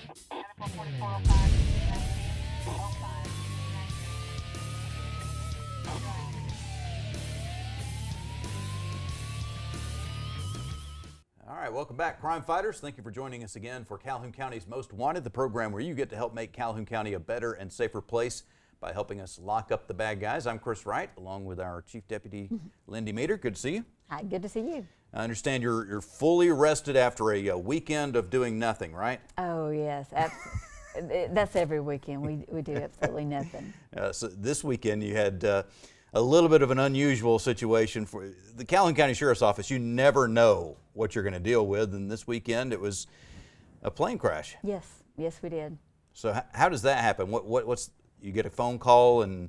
All right, welcome back, crime fighters. Thank you for joining us again for Calhoun County's Most Wanted, the program where you get to help make Calhoun County a better and safer place by helping us lock up the bad guys. I'm Chris Wright, along with our Chief Deputy, Lindy Meter. Good to see you. Hi, good to see you. I understand you're fully rested after a weekend of doing nothing, right? Oh, yes. That's every weekend. We do absolutely nothing. So this weekend you had a little bit of an unusual situation for the Calhoun County Sheriff's Office. You never know what you're going to deal with, and this weekend it was a plane crash. Yes, we did. So how does that happen? What's you get a phone call and?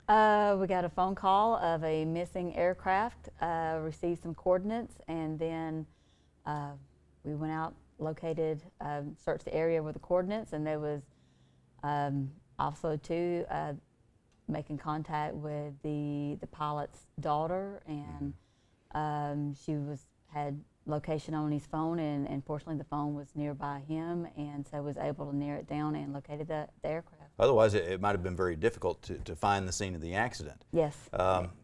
We got a phone call of a missing aircraft, received some coordinates, and then we went out, located, searched the area with the coordinates, and there was also too making contact with the pilot's daughter, and she had location on his phone, and fortunately the phone was nearby him, and so was able to narrow it down and located the aircraft. Otherwise, it might have been very difficult to find the scene of the accident. Yes.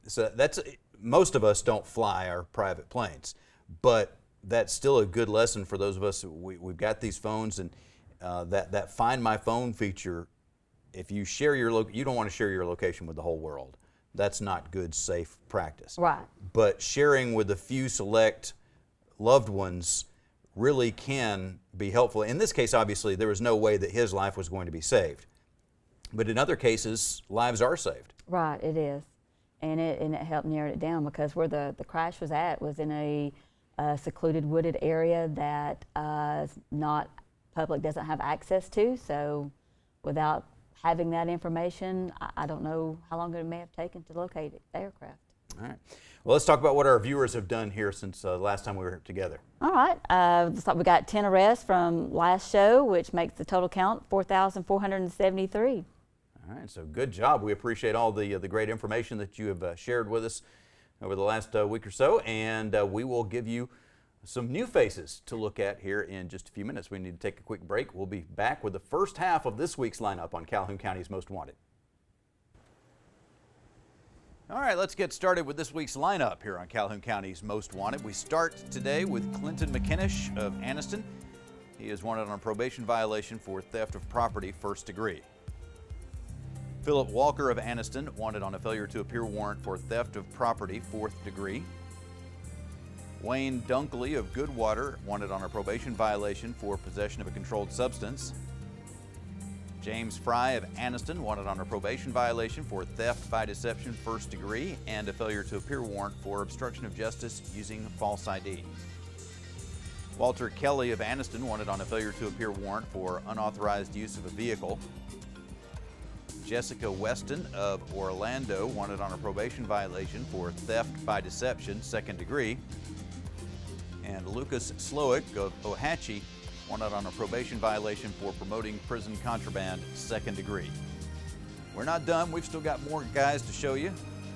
So most of us don't fly our private planes, but that's still a good lesson for those of us. We've got these phones, and that Find My Phone feature. If you share you don't want to share your location with the whole world. That's not good, safe practice. Right. But sharing with a few select loved ones really can be helpful. In this case, obviously, there was no way that his life was going to be saved. But in other cases, lives are saved. Right, it is. And it helped narrow it down, because where the crash was at was in a secluded wooded area that not public doesn't have access to. So without having that information, I don't know how long it may have taken to locate the aircraft. All right. Well, let's talk about what our viewers have done here since the last time we were together. All right. We got 10 arrests from last show, which makes the total count 4,473. All right, so good job. We appreciate all the great information that you have shared with us over the last week or so, and we will give you some new faces to look at here in just a few minutes. We need to take a quick break. We'll be back with the first half of this week's lineup on Calhoun County's Most Wanted. All right, let's get started with this week's lineup here on Calhoun County's Most Wanted. We start today with Clinton McKinnish of Anniston. He is wanted on a probation violation for theft of property, first degree. Philip Walker of Anniston, wanted on a failure to appear warrant for theft of property, fourth degree. Wayne Dunkley of Goodwater, wanted on a probation violation for possession of a controlled substance. James Fry of Anniston, wanted on a probation violation for theft by deception, first degree, and a failure to appear warrant for obstruction of justice using false ID. Walter Kelly of Anniston, wanted on a failure to appear warrant for unauthorized use of a vehicle. Jessica Weston of Orlando, wanted on a probation violation for theft by deception, second degree. And Lucas Slowick of Ohatchee, wanted on a probation violation for promoting prison contraband, second degree. We're not done. We've still got more guys to show you,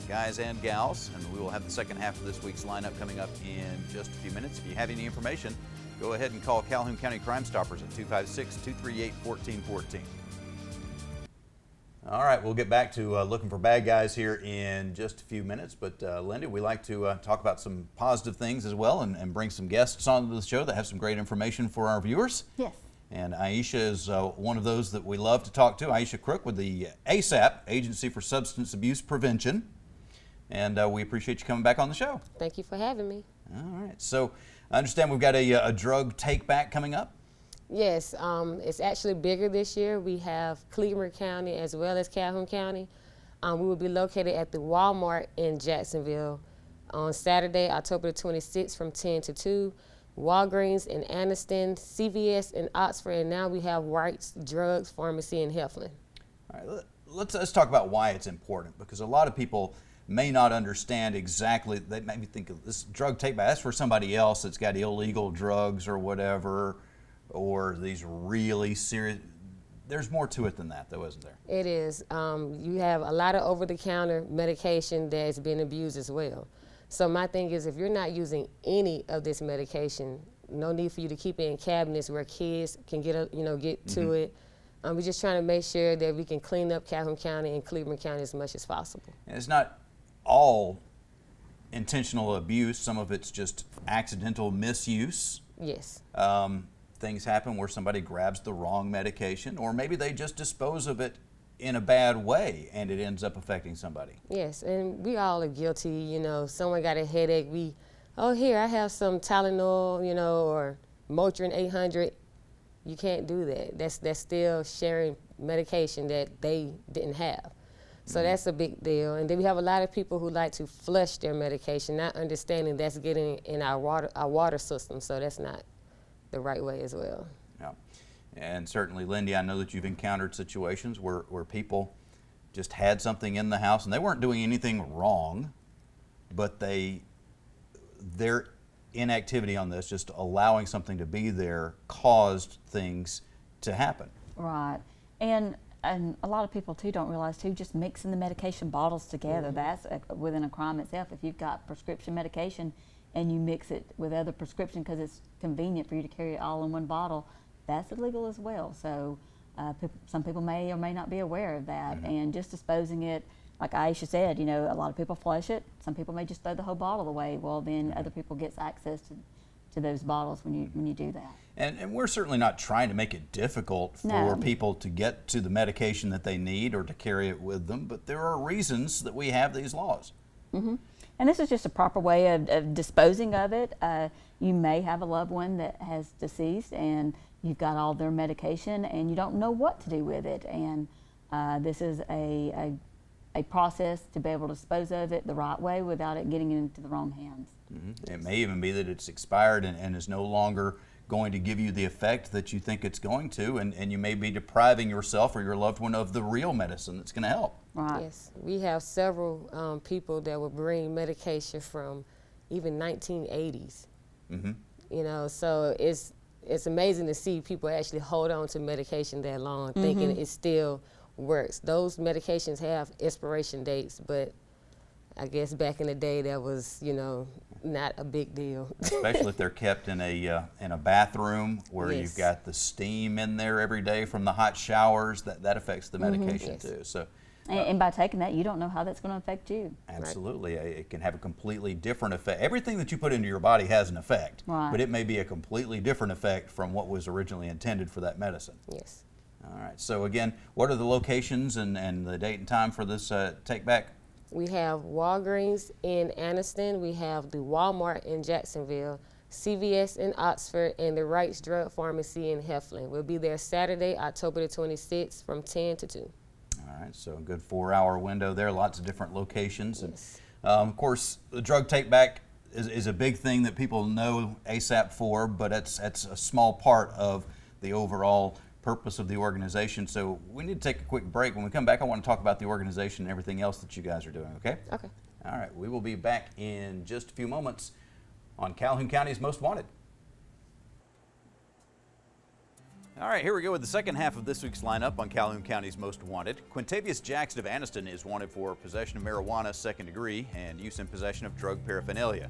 guys and gals, and we will have the second half of this week's lineup coming up in just a few minutes. If you have any information, go ahead and call Calhoun County Crime Stoppers at 256-238-1414. All right, we'll get back to looking for bad guys here in just a few minutes. But Lindy, we like to talk about some positive things as well, and bring some guests onto the show that have some great information for our viewers. Yes. And Aisha is one of those that we love to talk to. Aisha Crook with the ASAP, Agency for Substance Abuse Prevention. And we appreciate you coming back on the show. Thank you for having me. All right, so I understand we've got a drug take-back coming up. Yes, it's actually bigger this year. We have Cleveland County as well as Calhoun County. We will be located at the Walmart in Jacksonville on Saturday, October the 26th from 10 to 2. Walgreens in Anniston, CVS in Oxford, and now we have Wright's Drugs Pharmacy in Heflin. All right, let's talk about why it's important, because a lot of people may not understand exactly. They maybe think of this drug take-back, that's for somebody else that's got illegal drugs or whatever, or these really serious. There's more to it than that, though, isn't there? It is. You have a lot of over-the-counter medication that's been abused as well. So my thing is, if you're not using any of this medication, no need for you to keep it in cabinets where kids can get to it. We're just trying to make sure that we can clean up Calhoun County and Cleveland County as much as possible. And it's not all intentional abuse. Some of it's just accidental misuse. Yes. Things happen where somebody grabs the wrong medication, or maybe they just dispose of it in a bad way and it ends up affecting somebody. Yes, and we all are guilty. You know, someone got a headache, oh, here, I have some Tylenol, or Motrin 800. You can't do that. That's still sharing medication that they didn't have. So that's a big deal. And then we have a lot of people who like to flush their medication, not understanding that's getting in our water system. So that's not the right way as well. Yeah. And certainly, Lindy, I know that you've encountered situations where people just had something in the house and they weren't doing anything wrong, but their inactivity on this, just allowing something to be there, caused things to happen. Right. And a lot of people too don't realize too, just mixing the medication bottles together, that's within a crime itself. If you've got prescription medication and you mix it with other prescription because it's convenient for you to carry it all in one bottle, that's illegal as well. So some people may or may not be aware of that. And just disposing it, like Aisha said, a lot of people flush it. Some people may just throw the whole bottle away. Well, then other people get access to those bottles when you do that. And we're certainly not trying to make it difficult for people to get to the medication that they need or to carry it with them, but there are reasons that we have these laws. And this is just a proper way of disposing of it. You may have a loved one that has deceased and you've got all their medication and you don't know what to do with it. And this is a process to be able to dispose of it the right way without it getting into the wrong hands. It may even be that it's expired and is no longer going to give you the effect that you think it's going to, and you may be depriving yourself or your loved one of the real medicine that's going to help. Right. Yes, we have several people that will bring medication from even 1980s. So it's amazing to see people actually hold on to medication that long, thinking it still works. Those medications have expiration dates, but I guess back in the day that was, not a big deal. Especially if they're kept in a bathroom where you've got the steam in there every day from the hot showers. That affects the medication too. So. And by taking that, you don't know how that's going to affect you. Absolutely. It can have a completely different effect. Everything that you put into your body has an effect, but it may be a completely different effect from what was originally intended for that medicine. Yes. All right. So again, what are the locations and the date and time for this take back? We have Walgreens in Anniston. We have the Walmart in Jacksonville, CVS in Oxford, and the Wright's Drug Pharmacy in Heflin. We'll be there Saturday, October the 26th from 10 to 2. All right, so a good 4-hour window there, lots of different locations. Yes. And, of course, the drug take back is a big thing that people know ASAP for, but it's a small part of the overall purpose of the organization. So we need to take a quick break. When we come back, I want to talk about the organization and everything else that you guys are doing, okay? Okay. All right, we will be back in just a few moments on Calhoun County's Most Wanted. All right, here we go with the second half of this week's lineup on Calhoun County's Most Wanted. Quintavious Jackson of Anniston is wanted for possession of marijuana, second degree, and use in possession of drug paraphernalia.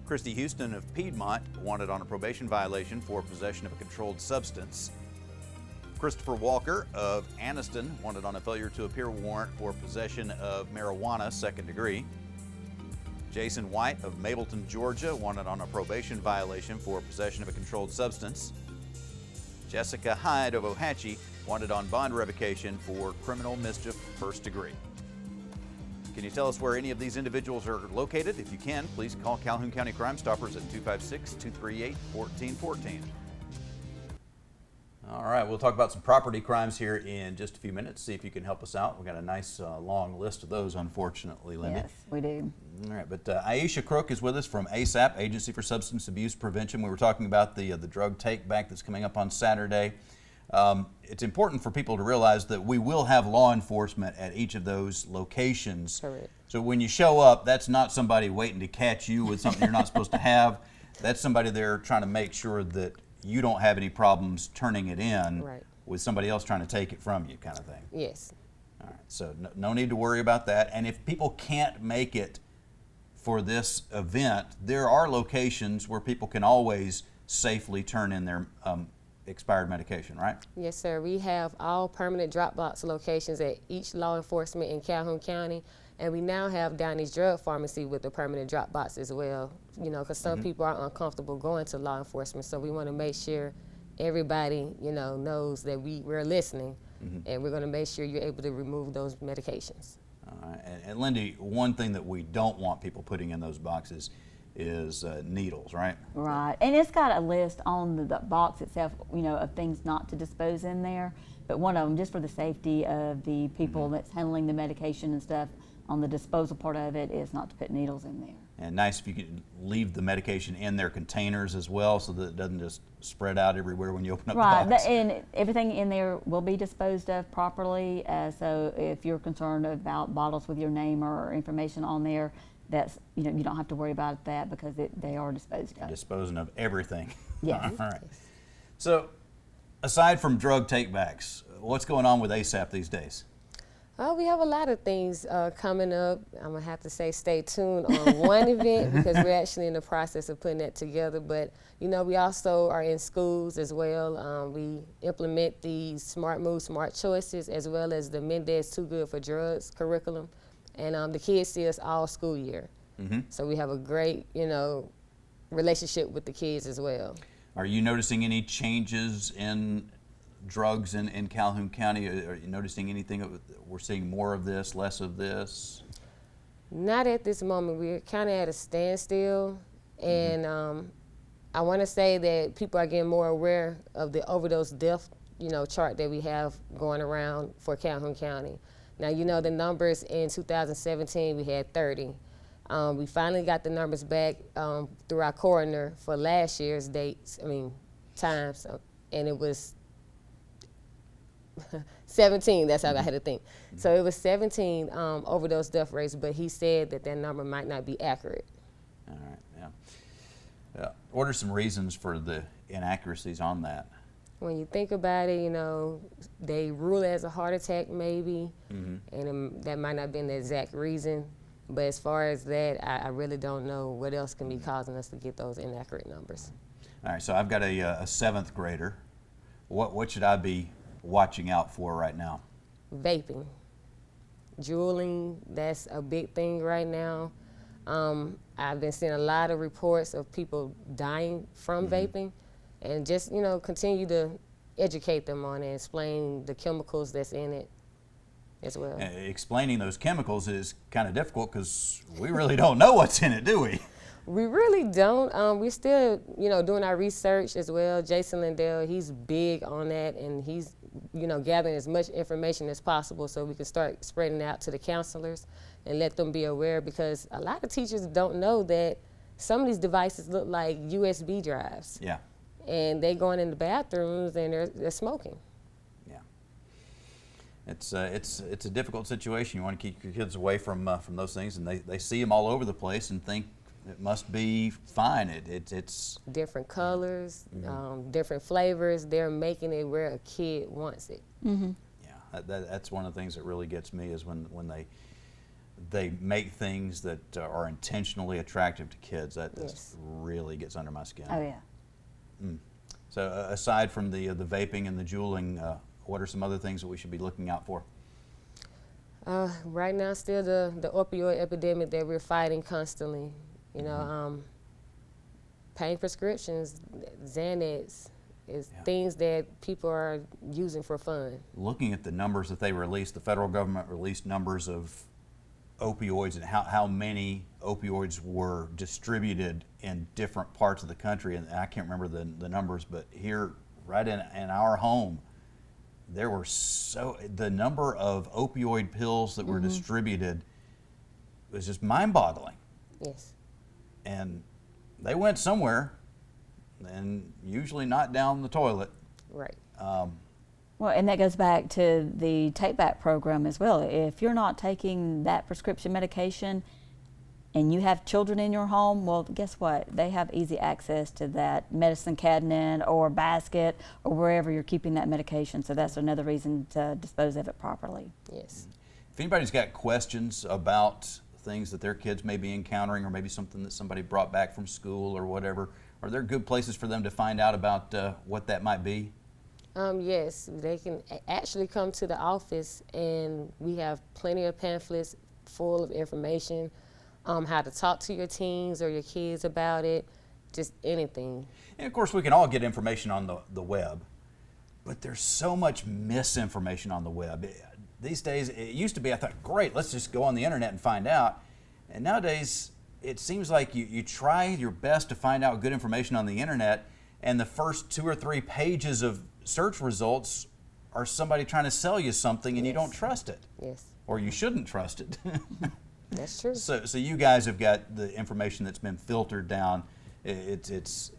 Christy Houston of Piedmont wanted on a probation violation for possession of a controlled substance. Christopher Walker of Anniston wanted on a failure to appear warrant for possession of marijuana, second degree. Jason White of Mableton, Georgia wanted on a probation violation for possession of a controlled substance. Jessica Hyde of Ohatchee wanted on bond revocation for criminal mischief, first degree. Can you tell us where any of these individuals are located? If you can, please call Calhoun County Crime Stoppers at 256-238-1414. All right, we'll talk about some property crimes here in just a few minutes. See if you can help us out. We've got a nice long list of those, unfortunately, Lindy. Yes, we do. All right, but Aisha Crook is with us from ASAP, Agency for Substance Abuse Prevention. We were talking about the drug take back that's coming up on Saturday. It's important for people to realize that we will have law enforcement at each of those locations. Correct. So when you show up, that's not somebody waiting to catch you with something you're not supposed to have. That's somebody there trying to make sure that you don't have any problems turning it in with somebody else trying to take it from you, kind of thing. Yes. All right, so no need to worry about that. And if people can't make it for this event, there are locations where people can always safely turn in their expired medication, right? Yes, sir. We have all permanent drop box locations at each law enforcement in Calhoun County, and we now have Downey's Drug Pharmacy with a permanent drop box as well. You know, because some people are uncomfortable going to law enforcement, so we want to make sure everybody, you know, knows that we're listening, and we're going to make sure you're able to remove those medications. And Lindy, one thing that we don't want people putting in those boxes is needles, right? Right, and it's got a list on the box itself, you know, of things not to dispose in there. But one of them, just for the safety of the people that's handling the medication and stuff, on the disposal part of it, is not to put needles in there. And nice if you could leave the medication in their containers as well, so that it doesn't just spread out everywhere when you open up the box. And everything in there will be disposed of properly. So if you're concerned about bottles with your name or information on there, that's, you know, you don't have to worry about that because they are disposed of. Disposing of everything. Yes. All right. So, aside from drug takebacks, what's going on with ASAP these days? We have a lot of things coming up. I'm going to have to say stay tuned on one event because we're actually in the process of putting that together. But, you know, we also are in schools as well. We implement the Smart Moves, Smart Choices, as well as the Mendez Too Good for Drugs curriculum. And the kids see us all school year. So we have a great, you know, relationship with the kids as well. Are you noticing any changes in drugs in Calhoun County? Are you noticing anything? We're seeing more of this, less of this? Not at this moment. We're kind of at a standstill. And I want to say that people are getting more aware of the overdose death, you know, chart that we have going around for Calhoun County. Now, you know, the numbers in 2017, we had 30. We finally got the numbers back through our coroner for last year's times, and it was 17, that's how I had to think. So it was 17 overdose death rates, but he said that number might not be accurate. All right, yeah. What are some reasons for the inaccuracies on that? When you think about it, you know, they rule it as a heart attack maybe, and that might not have been the exact reason. But as far as that, I really don't know what else can be causing us to get those inaccurate numbers. All right, so I've got a seventh grader. What should I be watching out for right now? Vaping. Juuling, that's a big thing right now. I've been seeing a lot of reports of people dying from vaping. And just, you know, continue to educate them on it, explain the chemicals that's in it as well. Explaining those chemicals is kind of difficult because we really don't know what's in it, do we? We really don't. We're still, you know, doing our research as well. Jason Lindell, he's big on that, and he's, you know, gathering as much information as possible so we can start spreading it out to the counselors and let them be aware, because a lot of teachers don't know that some of these devices look like USB drives. Yeah. And they going in the bathrooms and they're smoking. Yeah, it's a difficult situation. You want to keep your kids away from those things, and they see them all over the place and think it must be fine. It's different colors, different flavors. They're making it where a kid wants it. Yeah, that's one of the things that really gets me is when they make things that are intentionally attractive to kids. That really gets under my skin. Oh yeah. So aside from the vaping and the juuling, what are some other things that we should be looking out for? Right now, still the opioid epidemic that we're fighting constantly. You know, pain prescriptions, Xanax, is things that people are using for fun. Looking at the numbers that they released, the federal government released numbers of opioids and how many opioids were distributed in different parts of the country, and I can't remember the numbers, but here right in our home there were the number of opioid pills that were distributed was just mind-boggling. Yes. And they went somewhere, and usually not down the toilet. Right. Well, and that goes back to the Take Back program as well. If you're not taking that prescription medication and you have children in your home, well, guess what? They have easy access to that medicine cabinet or basket or wherever you're keeping that medication. So that's another reason to dispose of it properly. Yes. If anybody's got questions about things that their kids may be encountering, or maybe something that somebody brought back from school or whatever? Are there good places for them to find out about what that might be? Yes, they can actually come to the office, and we have plenty of pamphlets full of information, how to talk to your teens or your kids about it, just anything. And of course, we can all get information on the web, but there's so much misinformation on the web. These days, it used to be, I thought, great, let's just go on the internet and find out. And nowadays, it seems like you try your best to find out good information on the internet, and the first 2 or 3 pages of search results are somebody trying to sell you something, and you don't trust it. Yes. Or you shouldn't trust it. That's true. So you guys have got the information that's been filtered down. It's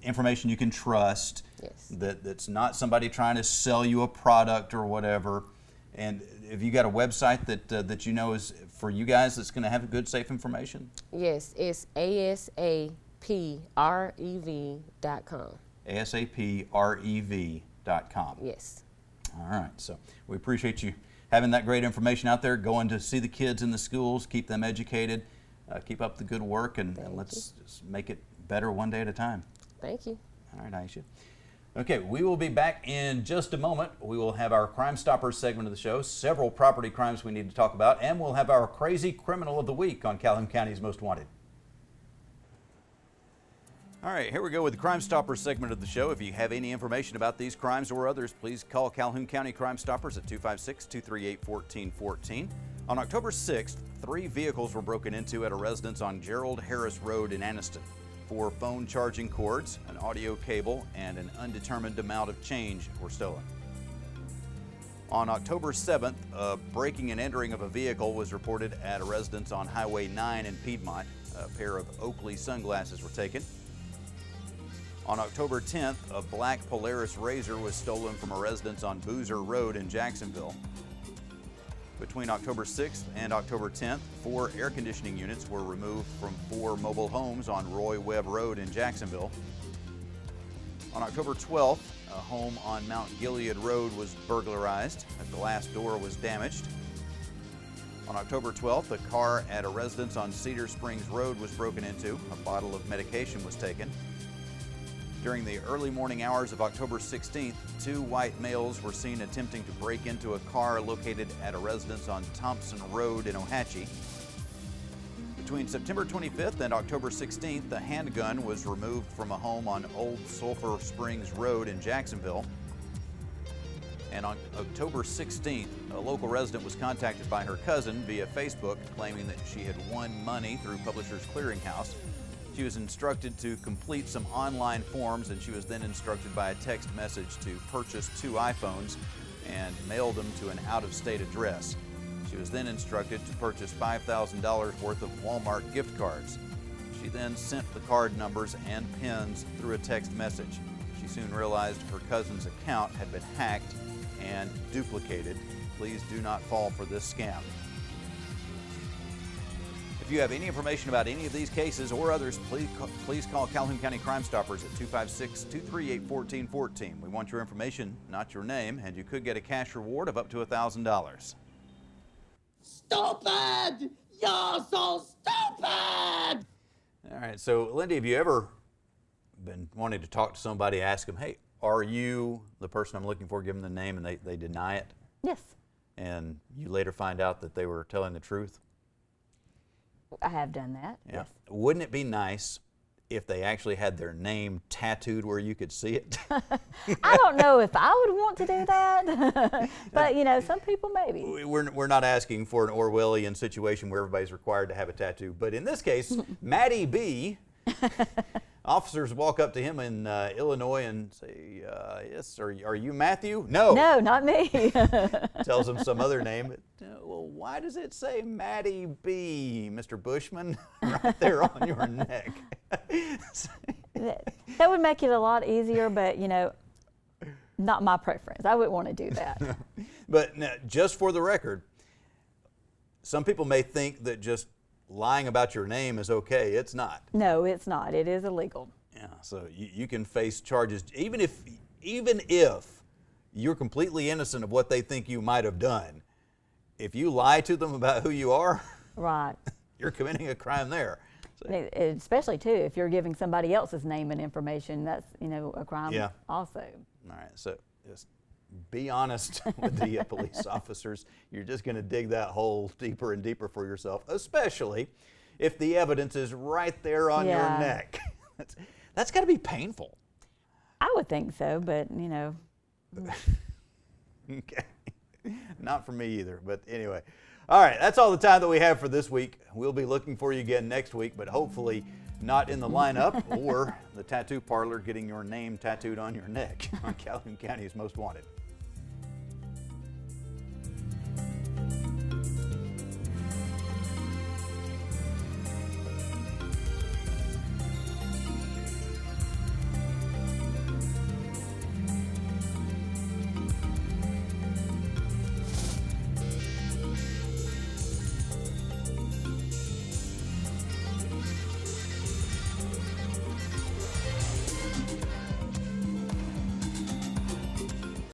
information you can trust. Yes. That's not somebody trying to sell you a product or whatever. And have you got a website that you know is for you guys that's going to have good, safe information? Yes, it's asaprev.com. asaprev.com. Yes. All right, so we appreciate you having that great information out there, going to see the kids in the schools, keep them educated, keep up the good work, and let's just make it better one day at a time. Thank you. All right, Aisha. Okay, we will be back in just a moment. We will have our Crime Stoppers segment of the show, several property crimes we need to talk about, and we'll have our Crazy Criminal of the Week on Calhoun County's Most Wanted. All right, here we go with the Crime Stoppers segment of the show. If you have any information about these crimes or others, please call Calhoun County Crime Stoppers at 256-238-1414. On October 6th, 3 vehicles were broken into at a residence on Gerald Harris Road in Anniston. 4 phone charging cords, an audio cable, and an undetermined amount of change were stolen. On October 7th, a breaking and entering of a vehicle was reported at a residence on Highway 9 in Piedmont. A pair of Oakley sunglasses were taken. On October 10th, a black Polaris RZR was stolen from a residence on Boozer Road in Jacksonville. Between October 6th and October 10th, 4 air conditioning units were removed from 4 mobile homes on Roy Webb Road in Jacksonville. On October 12th, a home on Mount Gilead Road was burglarized. A glass door was damaged. On October 12th, a car at a residence on Cedar Springs Road was broken into. A bottle of medication was taken. During the early morning hours of October 16th, 2 white males were seen attempting to break into a car located at a residence on Thompson Road in Ohatchee. Between September 25th and October 16th, a handgun was removed from a home on Old Sulphur Springs Road in Jacksonville. And on October 16th, a local resident was contacted by her cousin via Facebook, claiming that she had won money through Publishers Clearinghouse. She was instructed to complete some online forms, and she was then instructed by a text message to purchase 2 iPhones and mail them to an out-of-state address. She was then instructed to purchase $5,000 worth of Walmart gift cards. She then sent the card numbers and pins through a text message. She soon realized her cousin's account had been hacked and duplicated. Please do not fall for this scam. If you have any information about any of these cases or others, please call Calhoun County Crime Stoppers at 256-238-1414. We want your information, not your name, and you could get a cash reward of up to $1,000. Stupid! You're so stupid! All right, so Lindy, have you ever been wanting to talk to somebody, ask them, hey, are you the person I'm looking for, give them the name, and they deny it? Yes, And you later find out that they were telling the truth? I have done that. Yeah. Yes. Wouldn't it be nice if they actually had their name tattooed where you could see it? I don't know if I would want to do that, but you know, some people maybe. We're not asking for an Orwellian situation where everybody's required to have a tattoo, but in this case, Matty B, officers walk up to him in Illinois and say, yes, are you Matthew? No. No, not me. Tells him some other name. But, well, why does it say Matty B, Mr. Bushman, right there on your neck? That would make it a lot easier, but you know, not my preference. I wouldn't want to do that. But now, just for the record, some people may think that just lying about your name is okay. It's not. No, it's not. It is illegal. Yeah, so you can face charges even if you're completely innocent of what they think you might have done. If you lie to them about who you are, Right. You're committing a crime there. So, Especially too, if you're giving somebody else's name and information, that's, you know, a crime Yeah. also. all right, so just be honest with the police officers. You're just going to dig that hole deeper and deeper for yourself, especially if the evidence is right there on your Yeah. neck. That's got to be painful. I would think so, but you know, Okay. Not for me either, but anyway. All right, that's all the time that we have for this week. We'll be looking for you again next week, but hopefully not in the lineup or the tattoo parlor getting your name tattooed on your neck on Calhoun County's Most Wanted.